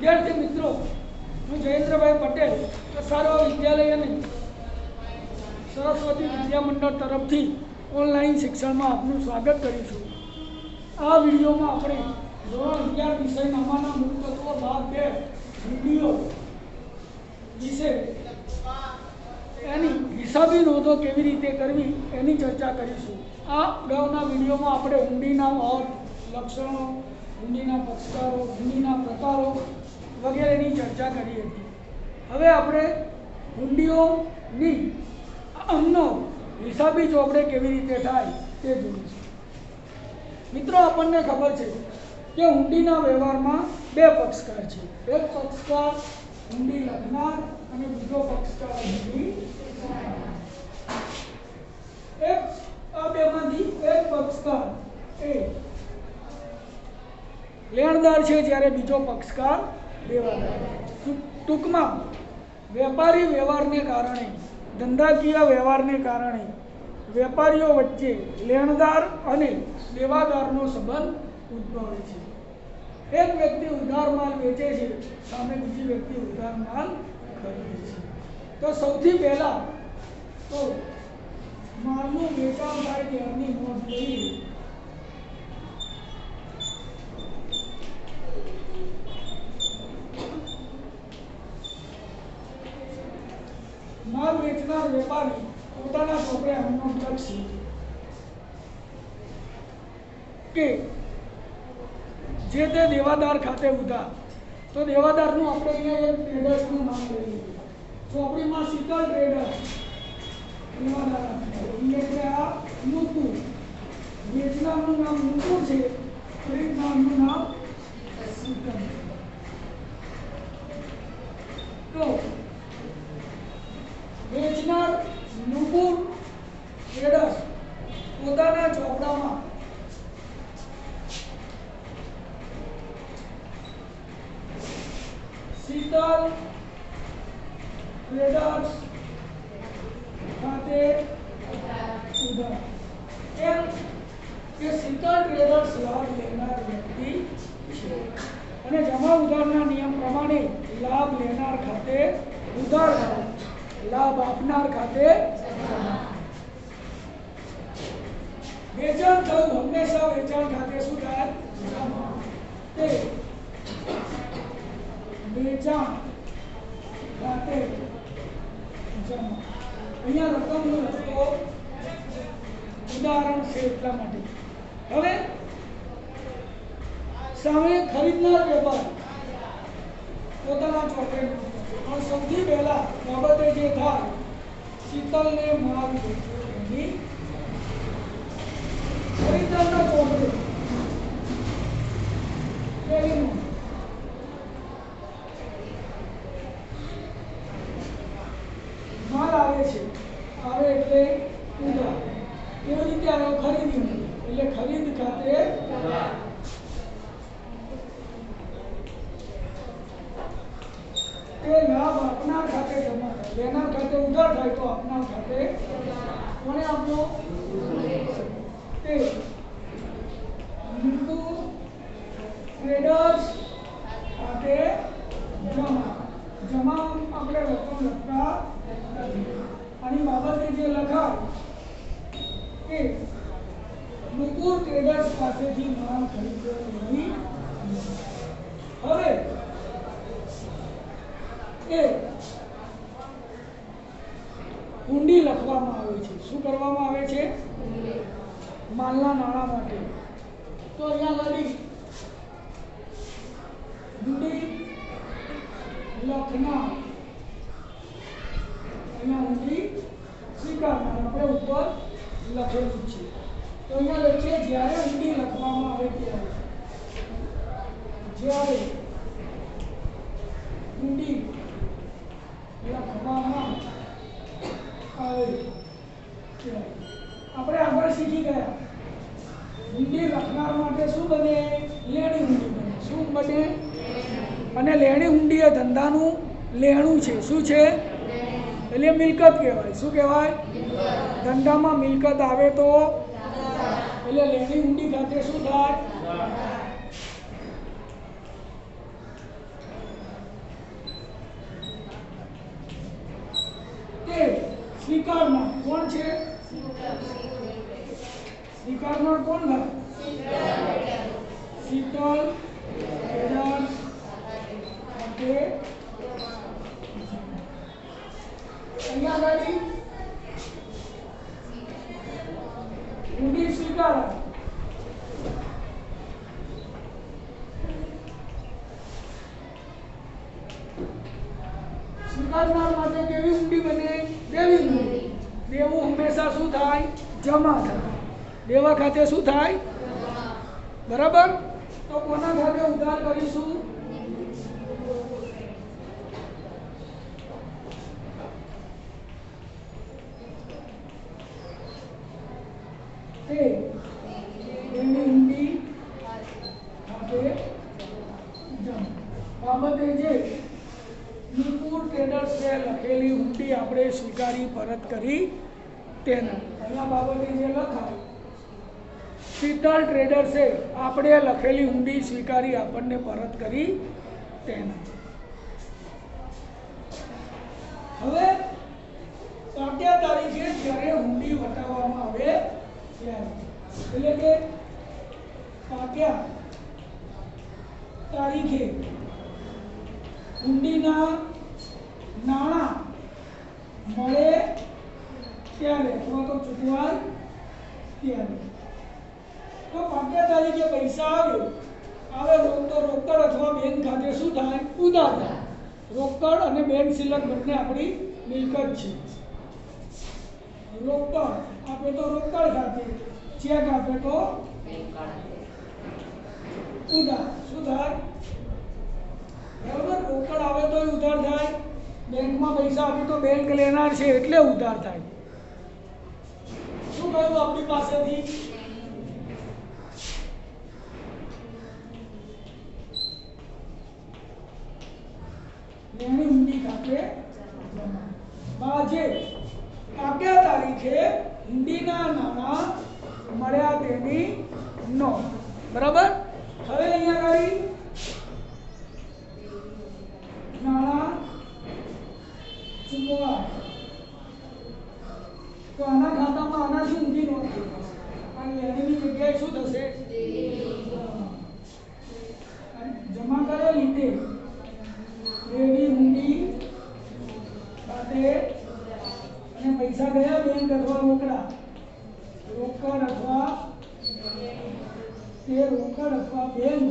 विद्यार्थी मित्रों, हूँ जयेन्द्रभाई पटेल कसारा विद्यालय અને સરસ્વતી વિદ્યા મંડળ તરફથી ઓનલાઈન શિક્ષણમાં આપનું સ્વાગત કરું છું। આ વિડીયોમાં આપણે ધોરણ 11 વિષયનામાંના મૂળ તત્વો ભાગ 2 વિડીયો વિશે એની હિસાબી નોંધો કેવી રીતે કરવી એની ચર્ચા કરીશું। આ અગાઉના વિડીયોમાં આપણે ઊંડીના અર્થ, લક્ષણો, ઊંડીના પક્ષકારો, ઊંડીના પ્રકારો વગેરેની ચર્ચા કરી હતી। હવે આપણે ઊંડીઓની અમનો હિસાબી ચોપડે કેવી રીતે થાય તે જોઈશું। મિત્રો, આપણને ખબર છે કે ઊંડીના વ્યવહારમાં બે પક્ષકાર છે। એક પક્ષકાર ઊંડી લખનાર અને બીજો પક્ષકાર ઊંડી એક આ બેમાંથી એક પક્ષકાર એ લેણદાર છે જ્યારે બીજો પક્ષકાર દેવાદાર। ટૂંકમાં વેપારી વ્યવહારને કારણે, ધંધાકીય વ્યવહારને કારણે વેપારીઓ વચ્ચે લેણદાર અને દેવાદારનો સંબંધ ઉદ્ભવે છે। એક વ્યક્તિ ઉધાર માલ વેચે છે, સામે બીજી વ્યક્તિ ઉધાર માલ ખરીદે છે। તો સૌથી પહેલા તો માલનું વેચાણ થાય ત્યારની નોંધ લઈએ। माल वेचनार वेपारी पोताना ચોપડે આમનો લખશે કે જે તે દેવાદાર ખાતે ઉધાર। તો દેવાદારનું આપણે અહીંયા એક ટ્રેડર્સનું નામ લઈએ। ચોપડીમાં શીતલ ટ્રેડર્સ દેવાદાર એટલે આ નુપુર, વેચનારનું નામ નુપુર છે, ખરીદનારનું નામ શીતલ। તો વેચનાર નુપુર ટ્રેડર્સ પોતાના ચોપડામાં શીતલ ટ્રેડર્સ ખાતે ઉધાર એમ કે શીતલ ટ્રેડર્સ લાભ લેનાર વ્યક્તિ છે અને જમા ઉધારના નિયમ પ્રમાણે લાભ લેનાર ખાતે ઉધાર, લાભ આપનાર ખાતે વેચાણ થયું હંમેશા વેચાણ ખાતે શું થાય? તે વેચાણ ખાતે જમા। અહીંયા રકમનું લખતો ઉદાહરણ છે એટલા માટે। હવે સામે ખરીદનાર વેપારી પોતાના ચોપડે પણ સૌથી પહેલા બાબતે જે થાય શીતલને માલ વેચવો એની ખરીદનારના ચોપડે પહેલીનું માલ આવે છે, આવે એટલે ઉધાર, એવી રીતે આવ્યો ખરીદી એટલે ખરીદ ખાતે તે લાભ આપનાર ખાતે જમા થાય। લેનાર ખાતે ઉધાર થાય તો આપનાર ખાતે કોને આપનો? તે નુપુર ટ્રેડર્સ ખાતે જમા। જમા આપણે રકમ લખતા આની બાબતે જે લખાય કે નુપુર ટ્રેડર્સ પાસેથી માલ ખરીદવો નહીં। હવે એ હુંડી લખવામાં આવે છે। શું કરવામાં આવે છે? માલના નાણાં માટે। તો અહીંયા લખી હુંડી લખનાર, અહીંયા હુંડી સ્વીકારનાર આપણે ઉપર લખેલું છે। તો અહીંયા લખીએ જ્યારે હુંડી લખવામાં આવે ત્યારે, જ્યારે હુંડી લખવામાં આવે આપણે આગળ શીખી ગયા હુંડી લખનાર માટે શું બને? લેણી હુંડી બને। શું બને? અને લેણી હુંડી એ ધંધાનું લેણું છે। શું છે? એટલે મિલકત કહેવાય। શું કહેવાય? ધંધામાં મિલકત આવે તો એટલે લેણી હુંડી ખાતે શું થાય? કોણ છે? સ્વીકારનાર કોણ થાય? શીતલ ટ્રેડર્સ ખાતે અહીંયા આગળ હુંડી સ્વીકારાય. સ્વીકારનાર માટે કેવી હુંડી બને? દેવી હુંડી. દેવું હંમેશા શું થાય? જમા થાય. દેવા ખાતે શું થાય? બરાબર. તો કોના ખાતે ઉધાર કરીશું? બાબતે જે નુપુર ટ્રેડર્સે લખેલી હુંડી આપણે સ્વીકારી પરત કરી તેના અહીંયા બાબતે જે લખાય શીતલ ટ્રેડર્સે આપણે લખેલી હુંડી સ્વીકારી આપણને પરત કરી તેના. હવે પાક્યા તારીખે જ્યારે હુંડી વટાવવામાં આવે ત્યારે એટલે કે પાક્યા તારીખે હુંડીના નાણાં મળે ત્યારે અથવા તો ચૂકવાય ત્યારે. તો પાક્યા તારીખે પૈસા આવે તો રોકડ અથવા બેંક ખાતે શું થાય? ઉધાર થાય. રોકડ અને બેંક સિલક બંને આપણી મિલકત છે. રોકડ આપે તો રોકડ ખાતે, ચેક આપે તો ઉધાર. શું થાય? બરાબર. રોકડ આવે તો ઉધાર થાય, બેંકમાં પૈસા આપે તો બેંક લેનાર છે એટલે ઉધાર થાય. શું કહ્યું આપણી પાસેથી? લેણી હુંડી ખાતે બાજે પાક્યા તારીખે હુંડીના નાણાં મળ્યા તેની નોંધ. બરાબર. હવે અહીંયા આગળ નાણાં ચૂકવા તો આના ખાતામાં આનાથી ઊંધી નોંધ થઈ જશે અને લેણીની જગ્યાએ શું થશે? જમા કરેલી તે લેવી હુંડી ખાતે અને પૈસા ગયા બેંક અથવા રોકડા. રોકડ અથવા તે રોકડ અથવા બેંક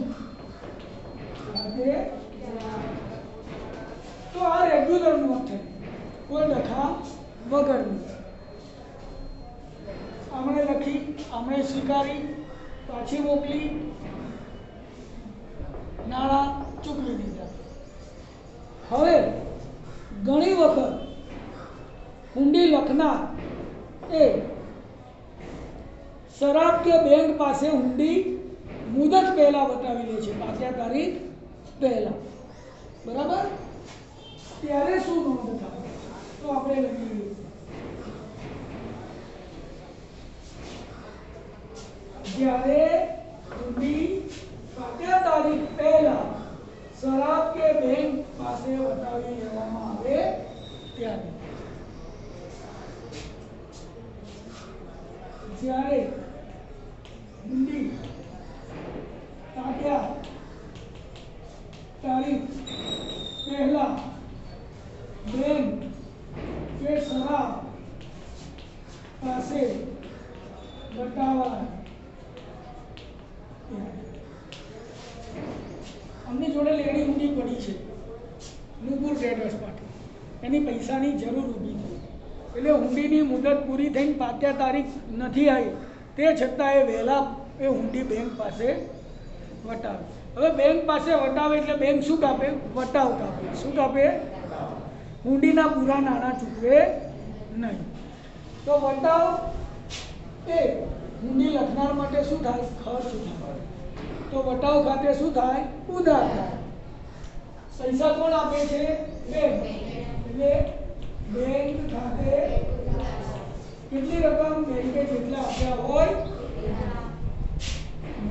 ખાતે. તો આ રેગ્યુલર નોટ થઈ, કોઈ લખા વગરની. આપણે લખી, આપણે સ્વીકારી, પાછી મોકલી, નાણાં ચૂકવી દીધા. હવે ઘણી વખત હુંડી લખનાર એ શરાબ કે બેંક પાસે હુંડી મુદત પહેલા બતાવી લે છે, પાક્યા તારીખ પહેલા. બરાબર. ત્યારે શું નોંધ થાય? તો આપણે લખીએ જ્યારે હુંડી પાક્યા તારીખ પહેલા શરાબ કે બેંક પાસે બતાવી લેવામાં આવે ત્યારે. જ્યારે હુંડી પાક્યા તારીખ પહેલા બેંક કે શરાબ પાસે બતાવાય. અમની જોડે લેણી હુંડી પડી છે નુપુર ટ્રેડર્સ માટે, એની પૈસાની જરૂર ઊભી થઈ એટલે હુંડીની મુદત પૂરી થઈને પાક્યા તારીખ નથી આવી, તે છતાં એ વહેલા એ હુંડી બેંક પાસે વટાવે. હવે બેંક પાસે વટાવે એટલે બેંક શું કાપે? વટાવ કાપે. શું કાપે? હુંડીના પૂરા નાણાં ચૂકવે નહીં. તો વટાવ એ હુંડી લખનાર માટે શું થાય? ખર્ચ થાય. તો વટાવ ખાતે શું થાય? ઉધાર થાય. પૈસા કોણ આપે છે? બેંક. એટલે બેંક ખાતે કેટલી રકમ બેંકે જેટલા આપ્યા હોય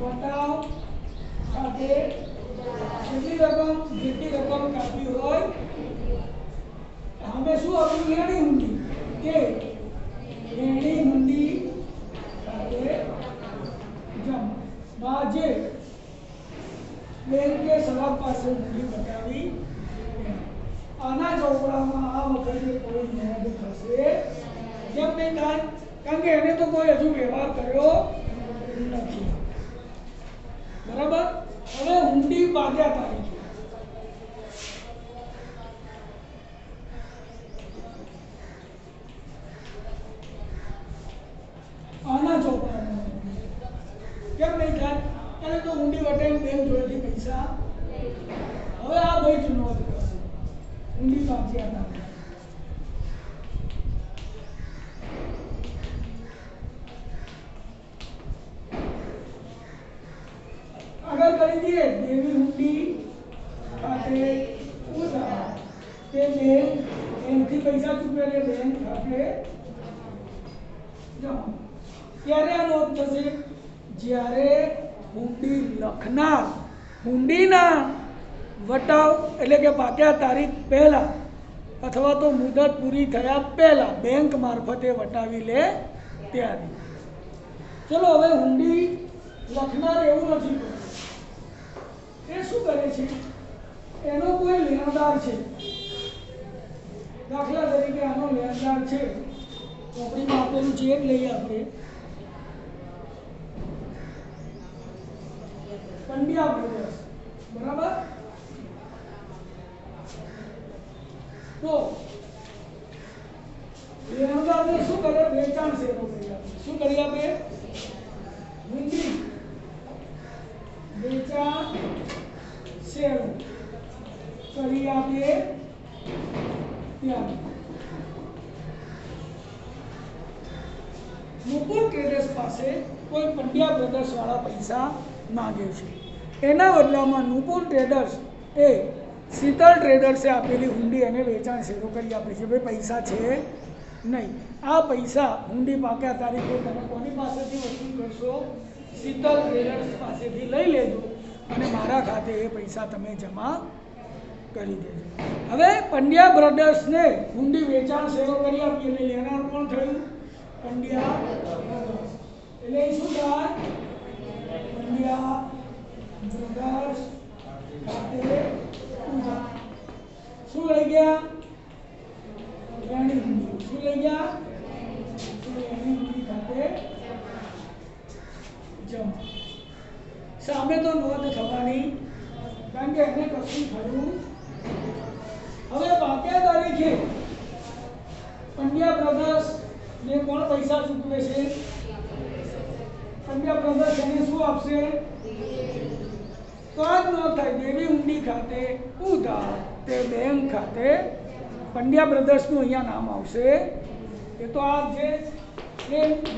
વટાવ ખાતે કેટલી રકમ જેટલી રકમ કાપી હોય. અમે શું આપ્યું? લેણી હુંડી કે બેંકે સલાહ પાસે હુંડી બતાવી આના ચોપડામાં આ વખતે કોઈ નોંધ થશે કેમ નહીં થાય? કારણ કે એને તો કોઈ હજુ વ્યવહાર કર્યો નથી. બરાબર. હવે હુંડી બાંધ્યા તારીખે આના ચોપડામાં કેમ નહીં થાય? એને તો હુંડી વટાઈને બેંક જોડેથી પૈસા હવે આ ભાઈ જ નોંધ કરશે હુંડી બાંધ્યા તારીખે. આગળ કરી દઈએ દેવી હુંડી ખાતે ઉધાર તે બેંકથી પૈસા ચૂકવે એટલે બેંક ખાતે જમા. ક્યારે આ નોંધ થશે? જ્યારે હુંડી લખનાર હુંડીના વટાવ એટલે કે પાક્યા તારીખ પહેલા અથવા તો મુદત પૂરી થયા પહેલા બેંક મારફતે વટાવી લે ત્યારે. ચલો હવે હુંડી લખનાર એવું નથી કરતો. એ શું કરે છે? એનો કોઈ લેણદાર છે. દાખલા તરીકે આનો લેણદાર છે ચોપડીમાં આપેલું છે જ લઈએ આપણે. પંડ્યા બ્રધર્સ. બરાબર. તો લેણદારને શું કરે? વેચાણ શેરો કરી આપે. શું કરી આપે? હુંડી વેચાણ શેરો કરી આપે ત્યાં મુકુટ ટ્રેડર્સ પાસે કોઈ પંડ્યા બ્રધર્સ વાળા પૈસા માંગે છે. એના બદલામાં નુપુર ટ્રેડર્સ એ શીતલ ટ્રેડર્સે આપેલી હુંડી અને વેચાણ શેરો કરી આપે છે. ભાઈ પૈસા છે નહીં. આ પૈસા હુંડી પાક્યા તારીખે તમે કોની પાસેથી વસૂલ કરશો? શીતલ ટ્રેડર્સ પાસેથી લઈ લેજો અને મારા ખાતે એ પૈસા તમે જમા કરી દેજો. હવે પંડ્યા બ્રધર્સને હુંડી વેચાણ શેરો કરી આપી એટલે લેનાર કોણ થયું? પંડ્યા બ્રધર્સ. એટલે શું થાય? પંડ્યા બ્રધર્સ ખાતે ઉધાર. શું લઈ ગયા? લેણી હુંડી. શું લઈ ગયા? લેણી હુંડી ખાતે જમા. સામે તો નોંધ થવાની કારણ કે એને કશું થયું. હવે પાક્યા તારીખે પંડ્યા બ્રધર્સ ને કોણ પૈસા ચૂકવે છે? પંડ્યા બ્રધર્સ એને શું આપશે? તો આ જ નોંધ થાય દેવી હુંડી ખાતે ઉધાર તે બેંક ખાતે પંડ્યા બ્રધર્સનું અહીંયા નામ આવશે. એ તો આ જે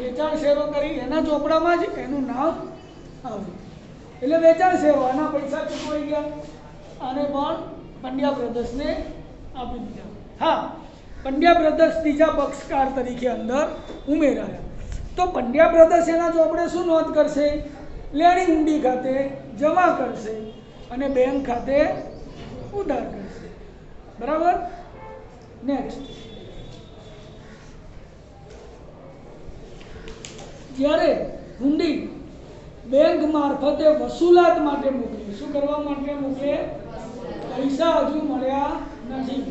વેચાણ શેરો કરી એના ચોપડામાં જ એનું નામ આવશે. એટલે વેચાણ શેરો આના પૈસા ચૂકવાઈ ગયા. આને પણ પંડ્યા બ્રધર્સને આપી દીધા. હા, પંડ્યા બ્રધર્સ ત્રીજા પક્ષકાર તરીકે અંદર ઉમેરાયા. તો પંડ્યા બ્રધર્સ એના ચોપડે શું નોંધ કરશે? લેણી હુંડી ખાતે જમા કરશે અને બેંક ખાતે ઉધાર કરશે. બરાબર. નેક્સ્ટ, જ્યારે હુંડી બેંક મારફતે વસૂલાત માટે મોકલે. શું કરવા માટે મોકલે? પૈસા હજુ મળ્યા નથી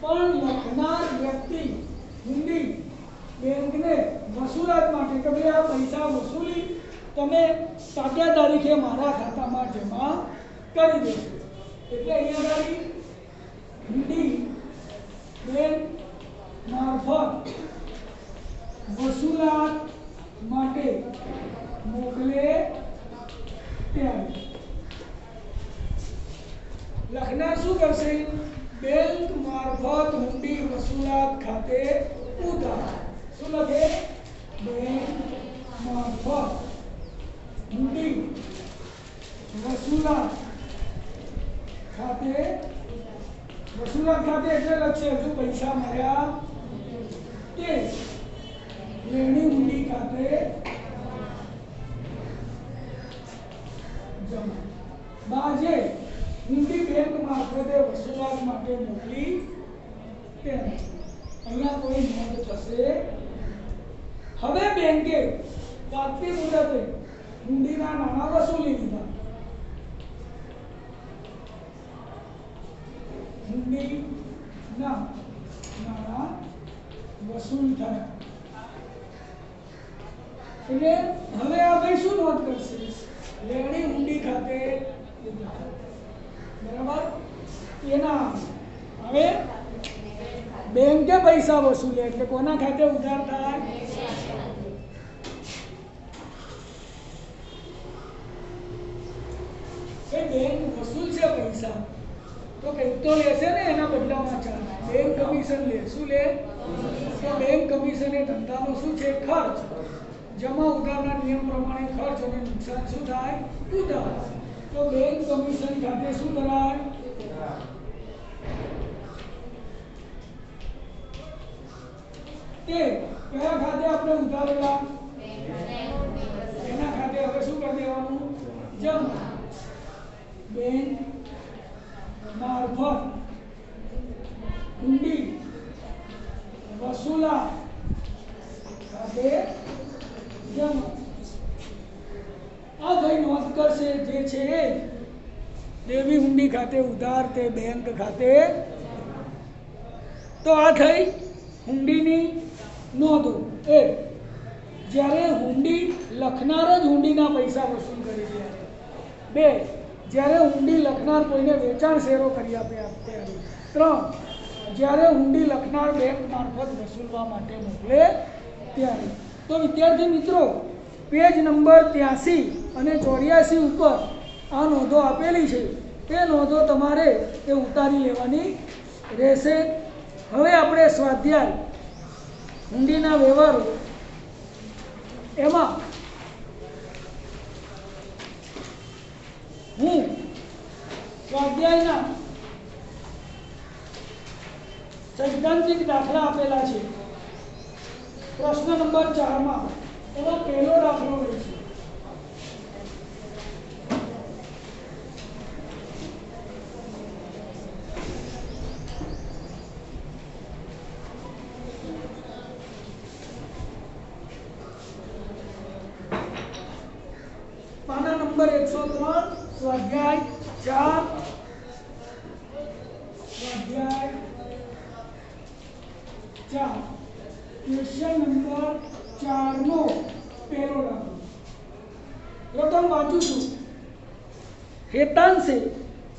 પણ લખનાર વ્યક્તિ હુંડી બેંકને વસૂલાત માટે કે ભાઈ આ પૈસા વસૂલી તમે પાક્યા તારીખે મારા ખાતામાં જમા કરી દેશો. એટલે અહીંયા આગળ હુંડી બેંક મારફત વસૂલાત માટે મોકલે ત્યારે લખનાર શું કરશે? બેંક મારફત હુંડી વસૂલાત ખાતે ઉધાર. શું લખે? બેંક મારફત હુંડી વસૂલાત ખાતે એટલે લખશે હજુ પૈસા મળ્યા તે લેણી હુંડી ખાતે જમા. બાજે હુંડી બેંક મારફતે વસૂલાત માટે મોકલી તેને અહીંયા કોઈ નોંધ થશે. હવે બેંકે વાજબી મુદતે હુંડીના નાણાં વસૂલી લીધા. હુંડી ના નાણાં વસૂલ થયા. એટલે હવે આ ભાઈ શું નોંધ કરશે? લેણી હુંડી ખાતે ઉધાર. બરાબર? એના હવે બેંકે પૈસા વસૂલે એટલે કોના ખાતે ઉધાર થાય? બેંક વસૂલ છે પૈસા તો કંઈક તો લેશે ને એના બદલામાં ચાર્જ. બેંક કમિશન લે. શું લે? તો બેંક કમિશન એ ધંધાનો શું છે? ખર્ચ. જમા ઉધારના નિયમ પ્રમાણે ખર્ચ અને નુકસાન શું થાય? ઉધાર. તો બેંક કમિશન ખાતે શું કરાય? તે કયા ખાતે આપણે ઉધારેલા? એના ખાતે હવે શું કરી દેવાનું? જમા. બેંક મારફત હુંડી વસૂલા ખાતે જમા. આ ભાઈ નોંધ કરશે જે છે દેવી હુંડી ખાતે ઉધાર તે બેંક ખાતે. તો આ થઈ હુંડીની નોંધો. જ્યારે હુંડી લખનાર જ હુંડીના પૈસા વસૂલ કરી દે. 2 જ્યારે હુંડી લખનાર કોઈને વેચાણ શેરો કરી આપે ત્યારે. 3 જ્યારે હુંડી લખનાર બેંક મારફત વસૂલવા માટે મોકલે ત્યારે. તો વિદ્યાર્થી મિત્રો પેજ નંબર 83 અને 84 ઉપર આ નોંધો આપેલી છે. તે નોંધો તમારે એ ઉતારી લેવાની રહેશે. હવે આપણે સ્વાધ્યાય હુંડીના વ્યવહારો એમાં હું સ્વાધ્યાયના સૈદ્ધાંતિક દાખલા આપેલા છે. પ્રશ્ન નંબર 4 માં એનો પહેલો દાખલો રહેશે. પાના નંબર 103 સ્વાધ્યાય 4. સ્વાધ્યાય 4 ક્વેશ્ચન નંબર 4 નો પહેલો દાખલો. પ્રથમ વાંચું છું. હેતાંશે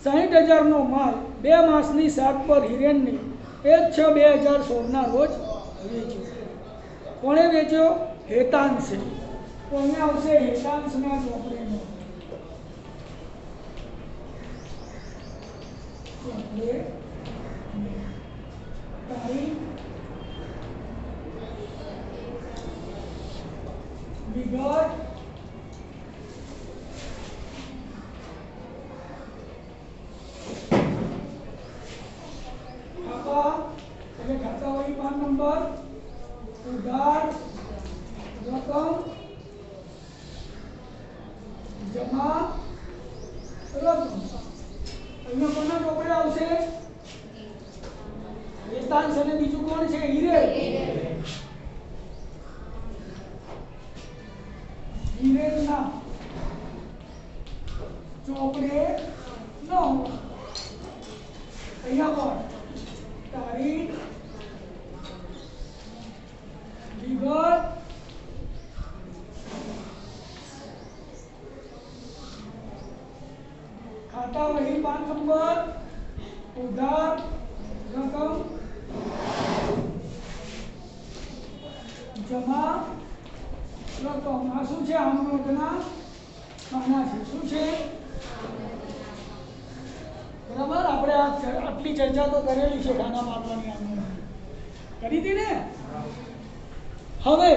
60,000 નો માલ 2 માસની સાત પર હિરેનને 1/6/2016 ના રોજ વેચ્યો. કોણે વેચ્યો? હેતાંશે. તો અહીંયા આવશે હેતાંશના ચોપડેનો. તારીખ વિગત ખાતા એટલે ખાતાવાળી પાન નંબર ઉધાર રકમ જમા રકમ. અહીંયા કોના ચોપડે આવશે? હેતાંશ અને બીજું કોણ છે? હિરેન. હિરેનના ચોપડે નો અહીંયા કોણ? તારીખ વિગત खाता वही 5 नंबर उधार रकम जमा रकम. આ શું છે? આમ નોટના પાના છે. શું છે? બરાબર. આપણે આટલી ચર્ચા તો કરેલી છે. ખાના મારવાની આમ કરી હતી ને. હવે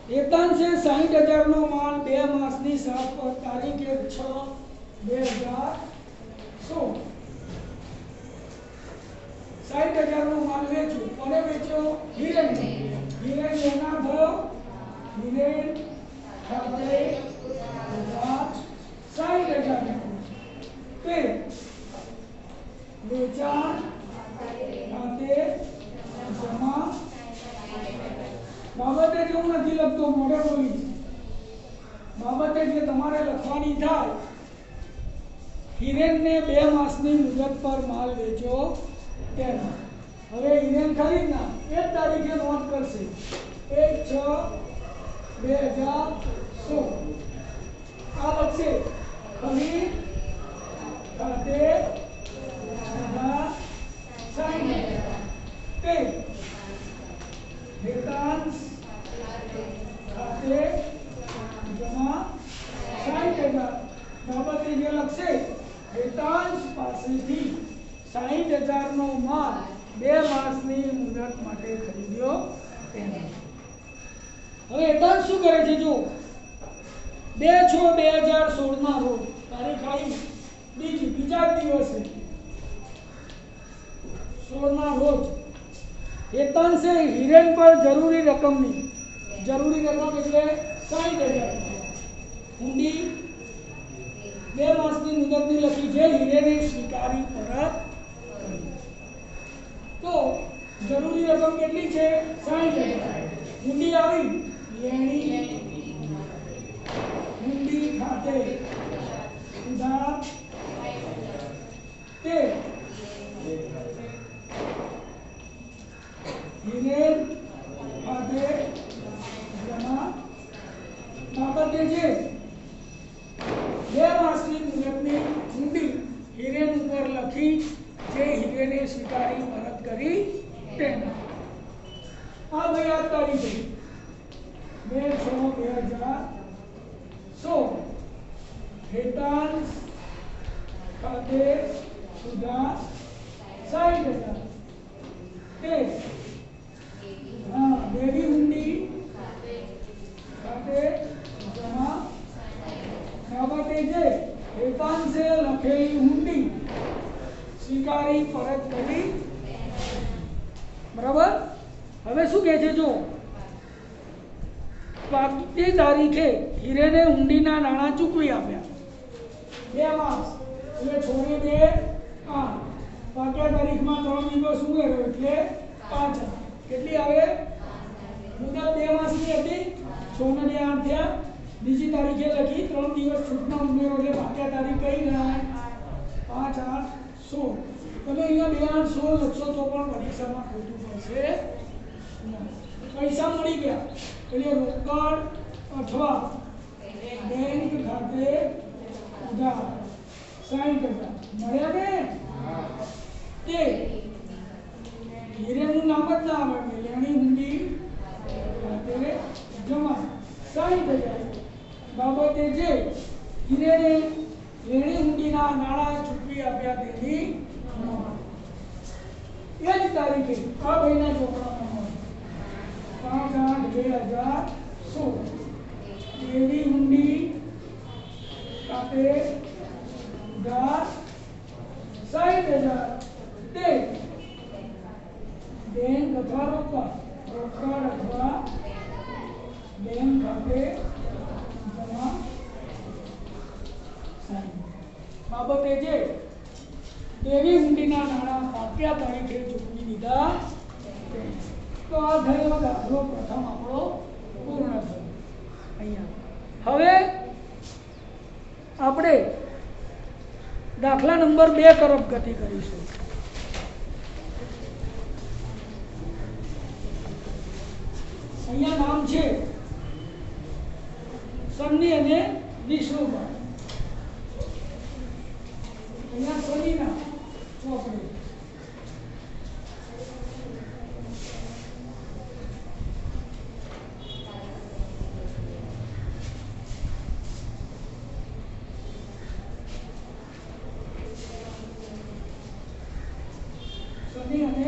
હેતાંશે 60,000 નો માલ 2 માસની સાત પર તારીખ 1/6/2016 60,000 નો માલ વેચ્યો. કોને વેચ્યો? હિરેન. હિરેન લેનાર થયો. હિરેન ખાતે ઉધાર 60,000 તે વેચાણ ખાતે જમા. બાબતે જે હું નથી લખતો, મોઢે બોલી બાબતે જે તમારે લખવાની થાય હિરેનને 2 માસની મુદત પર માલ વેચ્યો તેનો. હવે હિરેન ખરીદનાર એ જ તારીખે નોંધ કરશે 1/6/2016. આ લખશે ખરીદ ખાતે તે વેતન ખાતે જમા 60,000 બાબતે જે લખશે વેતન પાસેથી 60,000 નો માલ 2 માસની મુદત માટે ખરીદ્યો તેને. હવે વેતન શું કરે છે જો 2/6/2016 ના રોજ તારીખ આવી બીજા દિવસે 16 ના રોજ વેતન છે હિરેન પર જરૂરી રકમની એટલે 60,000 હુંડી 2 માસની મુદતની લખી છે હિરેને સ્વીકારી પરત કરી. તો જરૂરી રકમ કેટલી છે 60,000. હુંડી આવી લેણી હુંડી ખાતે ઉધાર તે હિરેન ખાતે જમા બાબતે છે 2 માસની મુદતની હુંડી હિરેન ઉપર લખી જે હિરેને સ્વીકારી પરત કરી તેને. આ ભાઈ આ તારીખે 2/6/2016 વેતન ખાતે ઉધાર 60,000 તે દેવી હુંડી ખાતે જમા બાબતે જે વેતન છે લખેલી હુંડી સ્વીકારી પરત કરી. બરાબર. હવે શું કહે છે જો પાકતી તારીખે હિરેને હુંડીના નાણાં ચૂકવી આપ્યા 2 માસ એટલે છોડી દે 8 પાક્યા તારીખમાં 3 દિવસ ઉમેરો એટલે 5. કેટલી આવે મુદત 2 માસની હતી 6 ને 8 થયા. બીજી તારીખે લખી 3 દિવસ છૂટના ઉમેરો એટલે પાક્યા તારીખ કઈ ગણાય 5, 8, 16. તમે અહીંયા 2, 8, 16 લખશો તો પણ પરીક્ષામાં ખોટું પડશે. પૈસા મળી ગયા એટલે રોકડ અથવા બેંક ખાતે ઉધાર 60,000 મળ્યા ને તે હિરેનનું નામ જ ના આવે લેણી હુંડી ખાતે જમા 60,000 બાબતે જે હિરેને લેણી હુંડીના નાણાં ચૂકવી આપ્યા તેની એ જ તારીખે આ ભાઈના ચોપડામાં 5/8/2016 દેવી હુંડી ખાતે ઉધાર 60,000 તે બેંક અથવા રોકડ અથવા બેંક ખાતે જમા બાબતે જે દેવી હુંડીના નાણાં પાક્યા તારીખે ચૂકવી દીધા. તો આ થયો દાખલો પ્રથમ આપણો પૂર્ણ થયો. અહીંયા હવે આપણે દાખલા નંબર 2 તરફ ગતિ કરીશું. અહીંયા નામ છે સન્ની અને વિષ્ણુભાઈ. અહીંયા સન્નીના ચોપડી સન્ની અને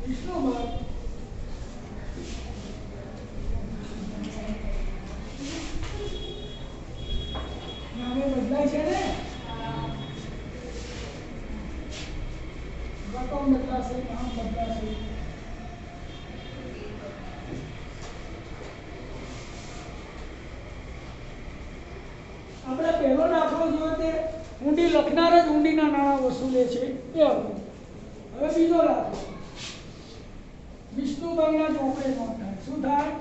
વિષ્ણુભાઈ નામે બદલાય છે ને રકમ બદલાશે નામ બદલાશે. આપણે પહેલો દાખલો જોયો તે હુંડી લખનાર જ હુંડીના નાણાં વસૂલે છે એ હતો. હવે બીજો દાખલો વિષ્ણુભાઈના ચોપડે નોંધ થાય. શું થાય?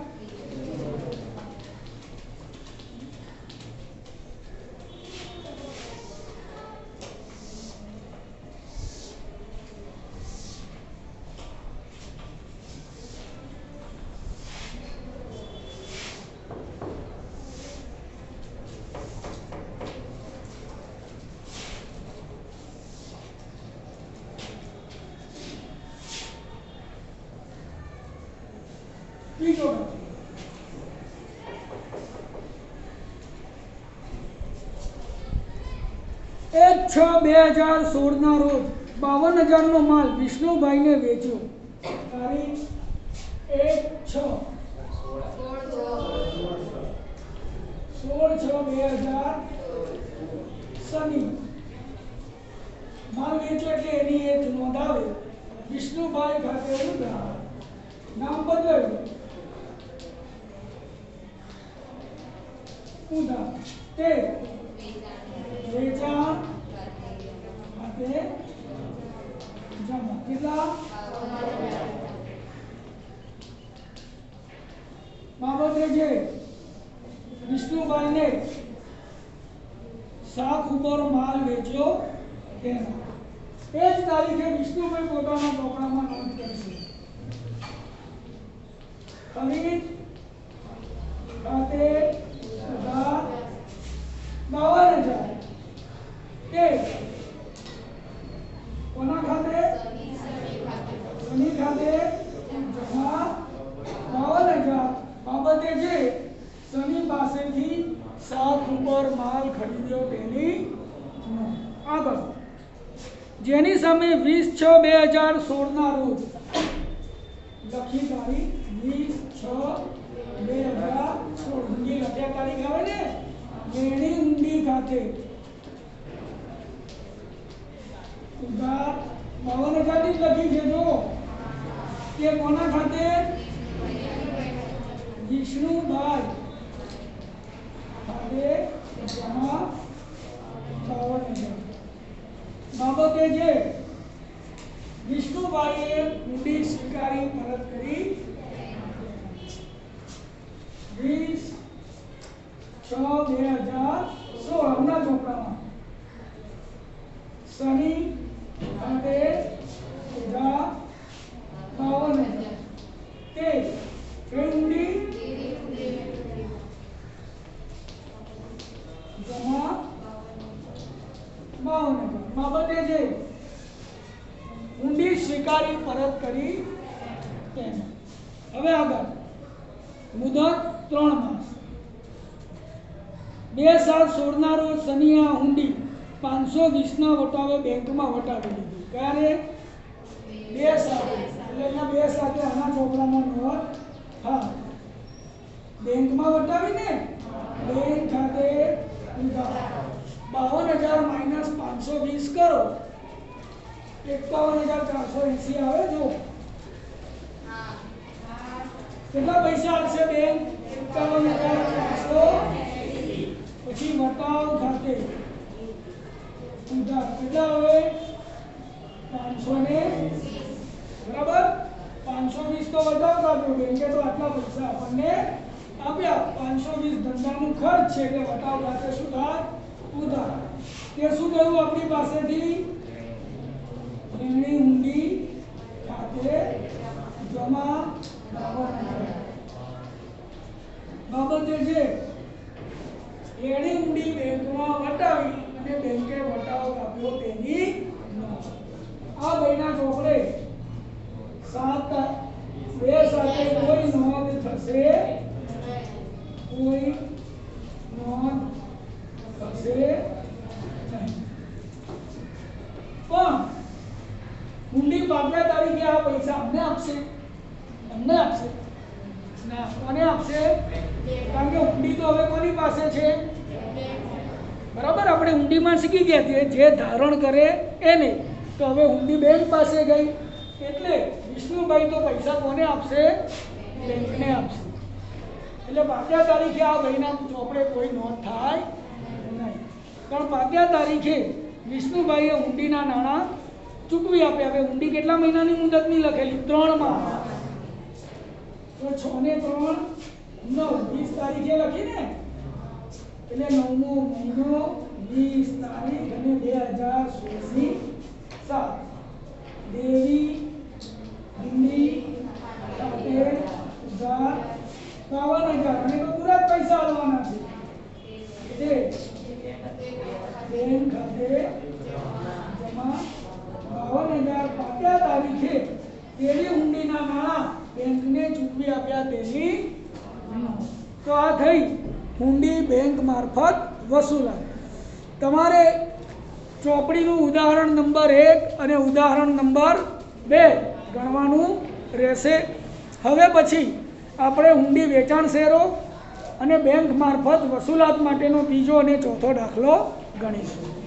1/6/2016 રોજ 52,000 નો માલ વિષ્ણુભાઈને વેચ્યો. તારીખ 1/6/16/2000 શનિ. માલ વેચ્યો એટલે એની એક નોંધાવે. વિષ્ણુભાઈ ખાતે ઉધાર. નામ બદલાયું. ઉધાર તે વેચાણ ખાતે જમા. કેટલા? બાબતે જે વિષ્ણુભાઈને શાક ઉપર માલ વેચ્યો તેના. એ જ તારીખે વિષ્ણુભાઈ પોતાના ચોપડામાં નોંધ કરશે. ખરીદ ખાતે ઉધાર 52,000 તે કોના ખાતે? શનિ ખાતે જમા 52,000. બાબતે જે શનિ પાસેથી શાક ઉપર માલ ખરીદ્યો તેની નોંધ. આગળ જેની સામે 20/6/2016 રોજ લખી તારીખ 20/6/2016 ઊંડી લખ્યા તારીખ આવે ને એની ઊંડી ખાતે ઉધાર 52,000 જ લખી છે. જો કે કોના ખાતે? વિષ્ણુભાઈ ખાતે જમા 52,000. બાબતે જે વિષ્ણુભાઈએ ઊંડી સ્વીકારી પરત કરી 20/6/2016 ના ચોપડામાં શનિ ખાતે ઉધાર 52,000 તે ઊંડી જમા 52,000. બાબતે જે ઊંડી સ્વીકારી પરત કરી તેમ. હવે આગળ મુદત 3 માસ. 2/7/16 ના રોજ શનિએ આ ઊંડી 520 ના વટાવે બેંકમાં વટાવી દીધી. ક્યારે? 2/7 એટલે એના 2/7 આના ચોપડામાં નોંધ થાય. બેંકમાં વટાવીને બેંક ખાતે ઉધાર 52,000 માઈનસ 520 કરો 51,480 આવે. જો કેટલા પૈસા આપશે બેંક? 51,480. પછી વટાવ ખાતે ઉધાર કેટલા આવે? 520. બરાબર? 520 તો વટાવ કાપ્યો. બેંકે તો આટલા પૈસા આપણને આપ્યા. 520 ધંધાનું ખર્ચ છે એટલે વટાવ ખાતે શું થાય? ઉધાર. તે શું કહ્યું આપણી પાસેથી? એની ઊંડી ખાતે જમા 52,000. બાબતે જે એની ઊંડી બેંકમાં વટાવી અને બેંકે વટાવ આપ્યો તેની નોંધ. આ બેના ચોપડે 2 સાથે કોઈ નોંધ થશે કોઈ નોંધ થશે નહીં. પણ ઊંડી પાક્યા તારીખે આ પૈસા અમને આપશે? અમને આપશે ના. કોને આપશે? કારણ કે ઊંડી તો હવે કોની પાસે છે? બરાબર? આપણે ઊંડીમાં શીખી ગયા છીએ જે ધારણ કરે એને. તો હવે ઊંડી બેંક પાસે ગઈ એટલે વિષ્ણુભાઈ તો પૈસા કોને આપશે? બેંકને આપશે. એટલે પાક્યા તારીખે આ ભાઈના ચોપડે કોઈ નોંધ થાય નહીં. પણ પાક્યા તારીખે વિષ્ણુભાઈએ ઊંડીના નાણાં ચૂકવી આપ્યા. હવે ઊંડી કેટલા મહિનાની મુદતની લખેલી? 3 માસ. તો 6 ને 3 9 20 તારીખે લખીને એટલે 9મો મહિનો 20 તારીખ અને 2016 7 દેવી ઊંડી ખાતે ઉધાર 52,000 અને તો પૂરા જ પૈસા આવવાના છે. તે બેંક ખાતે જમા 52,000 પાક્યા તારીખે તેની ઊંડીના નાણાં બેંકને ચૂકવી આપ્યા તેની નોંધ. તો આ થઈ ઊંડી બેંક મારફત વસૂલાત. તમારે ચોપડીનું ઉદાહરણ નંબર 1 અને ઉદાહરણ નંબર 2 ગણવાનું રહેશે. હવે પછી આપણે હુંડી વેચાણ શેરો અને બેંક મારફત વસૂલાત માટેનો ત્રીજો અને ચોથો દાખલો ગણીશું.